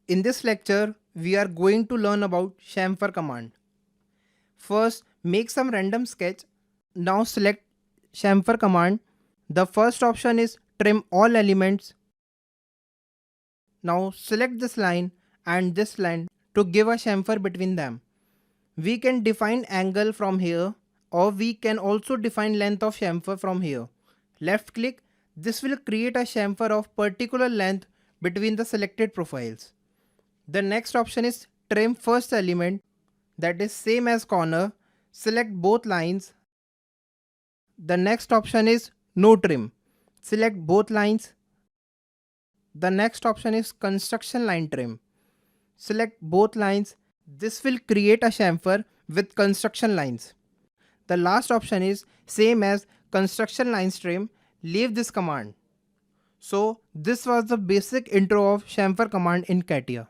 In this lecture, we are going to learn about chamfer command. First, make some random sketch. Now select chamfer command. The first option is trim all elements. Now select this line and this line to give a chamfer between them. We can define angle from here, or we can also define length of chamfer from here. Left click. This will create a chamfer of particular length between the selected profiles. The next option is trim first element, that is same as corner. Select both lines. The next option is no trim. Select both lines. The next option is construction line trim. Select both lines. This will create a chamfer with construction lines. The last option is same as construction lines trim. Leave this command. So this was the basic intro of chamfer command in Catia.